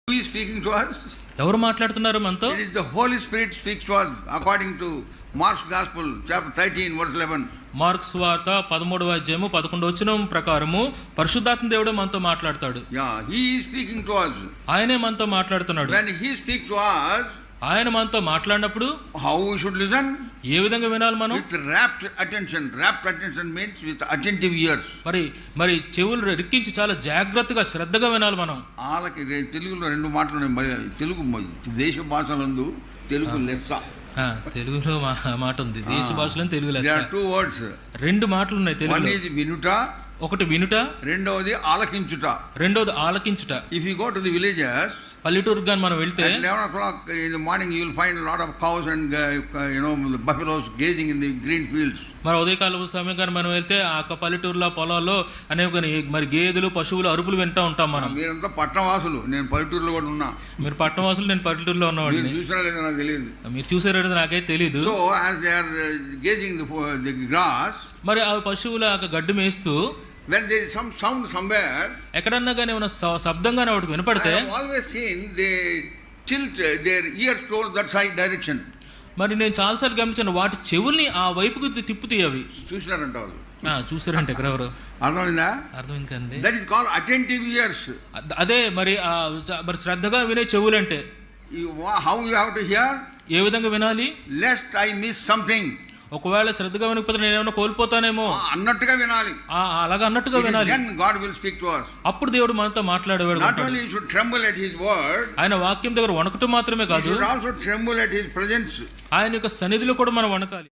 Who is speaking to us? ఎవరు మాట్లాడుతున్నారు మనతో? It is the Holy Spirit speaks to us according to Mark's Gospel chapter 13 verse 11. Mark సువార్త 13వ అధ్యాయము 11వ వచనం ప్రకారము పరిశుద్ధాత్మ దేవుడు మనతో మాట్లాడతాడు. Yeah, he is speaking to us. ఆయనే మనతో మాట్లాడుతున్నాడు. When he speaks to us, ఆయన మనతో మాట్లాడినప్పుడు how we should listen? ఏ విధంగా వినాలి మనం? With rapt attention. Rapt attention means with attentive ears. మరి చెవులు రిక్కించి చాలా జాగ్రత్తగా శ్రద్ధగా వినాలి మనం. వాళ్ళకి తెలుగులో రెండు మాటలు ఉన్నాయి. తెలుగు దేశ భాషలందు తెలుగు లెస్స. తెలుగులో మాట ఉంది, దేశ భాషలో తెలుగు లెస్స. There are two words. రెండు మాటలు ఉన్నాయి తెలుగులో. One is వినుట, ఒకటి వినుట, రెండవది ఆలకించుట. రెండవది ఆలకించుట. If you go to the villages, పల్లెటూరు గాని మనం వెళ్తే 11 o'clock in the morning you will find a lot of cows and the buffaloes gazing in the green fields. మరి ఉదయకాల సమయం కానీ మనం వెళ్తే ఆ పల్లెటూరులో పొలాల్లో అనేక మరి గేదెలు పశువులు అరుపులు వింటూ ఉంటాం మనం. మీరంతా పట్టణవాసులు, నేను పల్లెటూరులో కూడా ఉన్నా. మీరు పట్టణవాసులు, నేను పల్లెటూరులో ఉన్నవాడిని. చూసారా లేదో నాకు తెలియదు. మీరు చూసారో నాకైతే తెలియదు. So as they are gazing the grass, మరి ఆ పశువులు ఆ గడ్డి మేస్తూ when there is some sound somewhere, ఎక్కడన్నా కానీ ఏమైనా శబ్దంగానే వాటికి వినపడితే I have always seen they tilt their ears towards that side direction. మరి నేను చాలాసార్లు గమనించాను, వాటి చెవుల్ని ఆ వైపుకు తిప్పుతాయి అవి. చూసినారంట వాళ్ళు. చూసారంటే ఎక్కడెవరు? అర్థమైందా? అర్థమైంది కండి. That is called attentive ears. అదే మరి శ్రద్ధగా వినే చెవులంటే. How you have to hear? ఏ విధంగా వినాలి? Lest I miss something. ఒకవేళ శ్రద్ధగా వినకపోతే నేను ఏమైనా కోల్పోతానేమో అన్నట్టుగా వినాలి. అలాగా అన్నట్టుగా వినాలి. Then God will speak to us. అప్పుడు దేవుడు మనతో మాట్లాడేవాడు. Not only you should tremble at his word, ఆయన వాక్యం దగ్గర వణకటం మాత్రమే కాదు, you should also tremble at his presence. ఆయన యొక్క సన్నిధిలో కూడా మనం వణకాలి.